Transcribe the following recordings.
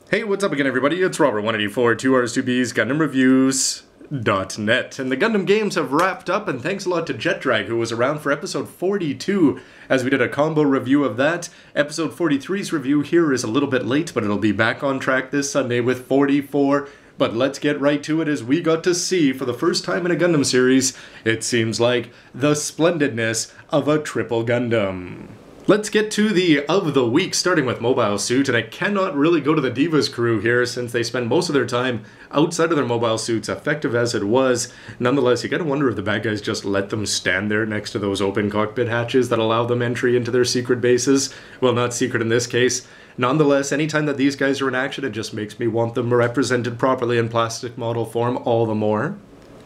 Hey, what's up again, everybody? It's Robert184, 2Rs2Bs, Gundam Reviews.net. And the Gundam games have wrapped up, and thanks a lot to JetDrag, who was around for episode 42, as we did a combo review of that. Episode 43's review here is a little bit late, but it'll be back on track this Sunday with 44. But let's get right to it as we got to see, for the first time in a Gundam series, it seems like, the splendidness of a triple Gundam. Let's get to the of the week, starting with Mobile Suit, and I cannot really go to the Divas crew here since they spend most of their time outside of their mobile suits, effective as it was. Nonetheless, you gotta wonder if the bad guys just let them stand there next to those open cockpit hatches that allow them entry into their secret bases. Well, not secret in this case. Nonetheless, anytime that these guys are in action, it just makes me want them represented properly in plastic model form all the more.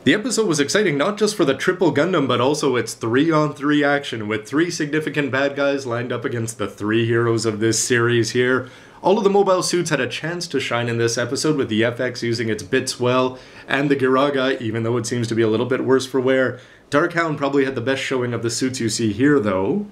The episode was exciting not just for the triple Gundam, but also its 3-on-3 action, with 3 significant bad guys lined up against the 3 heroes of this series here. All of the mobile suits had a chance to shine in this episode, with the FX using its bits well, and the Giraga, even though it seems to be a little bit worse for wear. Darkhound probably had the best showing of the suits you see here, though.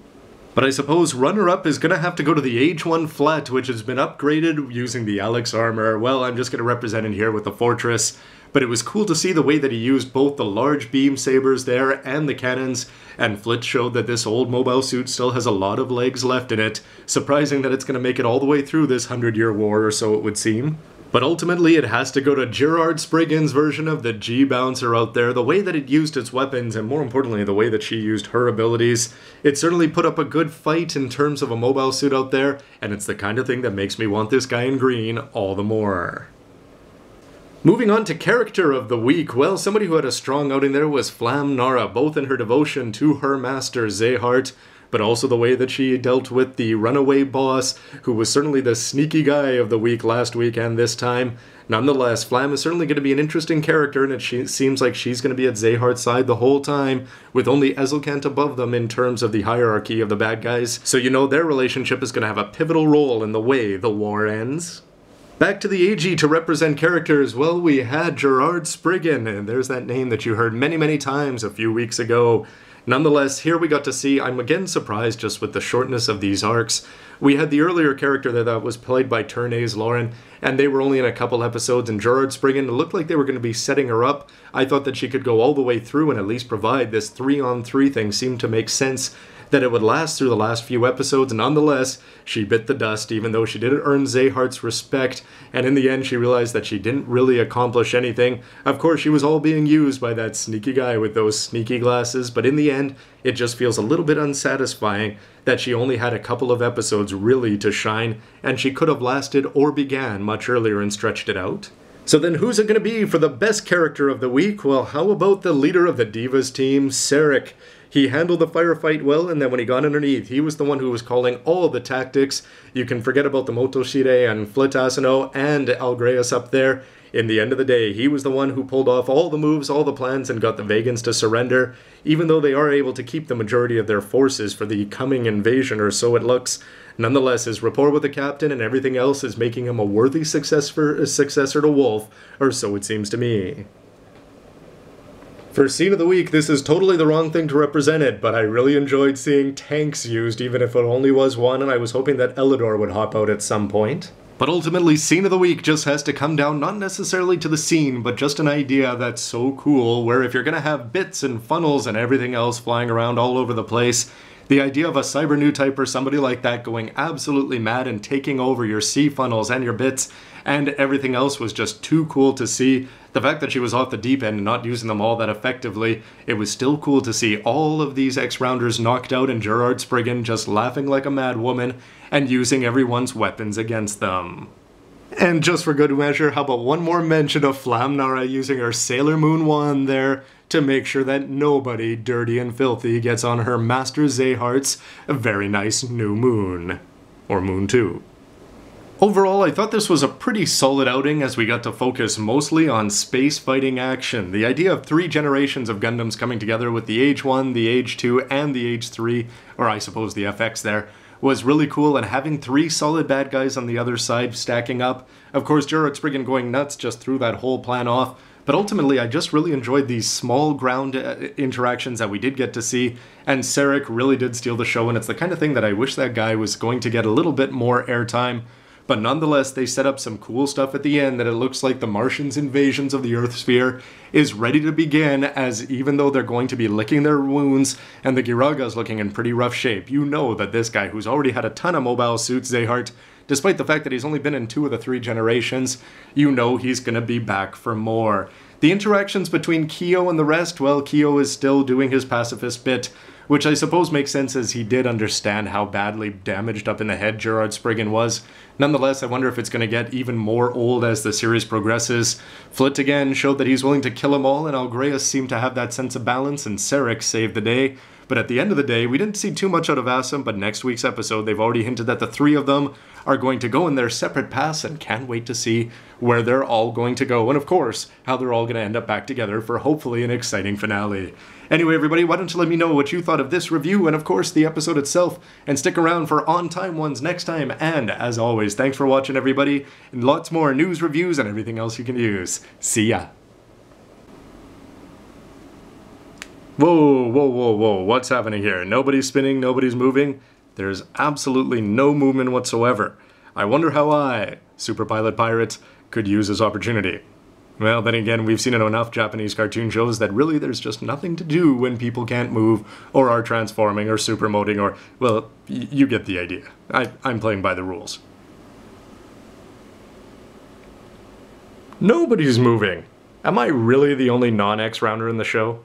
But I suppose runner-up is going to have to go to the Age 1 Flat, which has been upgraded using the Alex armor. Well, I'm just going to represent it here with the Fortress. But it was cool to see the way that he used both the large beam sabers there and the cannons, and Flit showed that this old mobile suit still has a lot of legs left in it. Surprising that it's going to make it all the way through this 100-year war, or so it would seem. But ultimately, it has to go to Gerard Spriggan's version of the G-Bouncer out there. The way that it used its weapons, and more importantly, the way that she used her abilities, it certainly put up a good fight in terms of a mobile suit out there, and it's the kind of thing that makes me want this guy in green all the more. Moving on to Character of the Week, well, somebody who had a strong outing there was Flam Nara, both in her devotion to her master Zehart, but also the way that she dealt with the runaway boss, who was certainly the sneaky guy of the week last week and this time. Nonetheless, Flam is certainly going to be an interesting character, and it seems like she's going to be at Zehart's side the whole time, with only Ezelkant above them in terms of the hierarchy of the bad guys, so you know their relationship is going to have a pivotal role in the way the war ends. Back to the AGE to represent characters, well, we had Gerard Spriggan, and there's that name that you heard many times a few weeks ago. Nonetheless, here we got to see, I'm again surprised just with the shortness of these arcs. We had the earlier character there that was played by Turnay's Lauren, and they were only in a couple episodes, and Gerard Spriggan, it looked like they were going to be setting her up. I thought that she could go all the way through and at least provide this 3-on-3 thing. Seemed to make sense that it would last through the last few episodes. Nonetheless, she bit the dust, even though she didn't earn Zehart's respect, and in the end she realized that she didn't really accomplish anything. Of course, she was all being used by that sneaky guy with those sneaky glasses, but in the end, it just feels a little bit unsatisfying that she only had a couple of episodes really to shine, and she could have lasted or began much earlier and stretched it out. So then who's it going to be for the best character of the week? Well, how about the leader of the Divas team, Sarek? He handled the firefight well, and then when he got underneath, he was the one who was calling all the tactics. You can forget about the Motoshide and Flit Asano and Algreus up there. In the end of the day, he was the one who pulled off all the moves, all the plans, and got the Vegans to surrender. Even though they are able to keep the majority of their forces for the coming invasion, or so it looks. Nonetheless, his rapport with the captain and everything else is making him a worthy successor to Wolf, or so it seems to me. For Scene of the Week, this is totally the wrong thing to represent it, but I really enjoyed seeing tanks used, even if it only was one, and I was hoping that Elidor would hop out at some point. But ultimately, Scene of the Week just has to come down not necessarily to the scene, but just an idea that's so cool, where if you're gonna have bits and funnels and everything else flying around all over the place, the idea of a Cyber New type or somebody like that going absolutely mad and taking over your C funnels and your bits and everything else was just too cool to see. The fact that she was off the deep end and not using them all that effectively, it was still cool to see all of these X-Rounders knocked out and Gerard Spriggan just laughing like a mad woman and using everyone's weapons against them. And just for good measure, how about one more mention of Flam Nara using her Sailor Moon wand there to make sure that nobody dirty and filthy gets on her Master Zehart's very nice new moon. Or moon 2. Overall, I thought this was a pretty solid outing as we got to focus mostly on space fighting action. The idea of 3 generations of Gundams coming together with the Age 1, the Age 2, and the Age 3, or I suppose the FX there, was really cool, and having 3 solid bad guys on the other side stacking up. Of course, Gerard Spriggan going nuts just threw that whole plan off, but ultimately I just really enjoyed these small ground interactions that we did get to see, and Sarek really did steal the show, and it's the kind of thing that I wish that guy was going to get a little bit more airtime. But nonetheless, they set up some cool stuff at the end that it looks like the Martians' invasions of the Earth sphere is ready to begin, as even though they're going to be licking their wounds and the Giraga's looking in pretty rough shape, you know that this guy, who's already had a ton of mobile suits, Zehart, despite the fact that he's only been in 2 of the 3 generations, you know he's gonna be back for more. The interactions between Kyo and the rest, well, Kyo is still doing his pacifist bit, which I suppose makes sense as he did understand how badly damaged up in the head Gerard Spriggan was. Nonetheless, I wonder if it's going to get even more old as the series progresses. Flit again showed that he's willing to kill them all, and Algreus seemed to have that sense of balance, and Sarek saved the day. But at the end of the day, we didn't see too much out of Assam, but next week's episode, they've already hinted that the 3 of them are going to go in their separate paths, and can't wait to see where they're all going to go, and of course, how they're all going to end up back together for hopefully an exciting finale. Anyway, everybody, why don't you let me know what you thought of this review, and of course, the episode itself, and stick around for on-time ones next time, and as always, thanks for watching, everybody, and lots more news, reviews, and everything else you can use. See ya! Whoa, whoa, whoa, whoa, what's happening here? Nobody's spinning, nobody's moving? There's absolutely no movement whatsoever. I wonder how I, Super Pilot Pirate, could use this opportunity. Well, then again, we've seen in enough Japanese cartoon shows that really there's just nothing to do when people can't move, or are transforming, or supermoting, or, well, you get the idea. I'm playing by the rules. Nobody's moving! Am I really the only non-X-rounder in the show?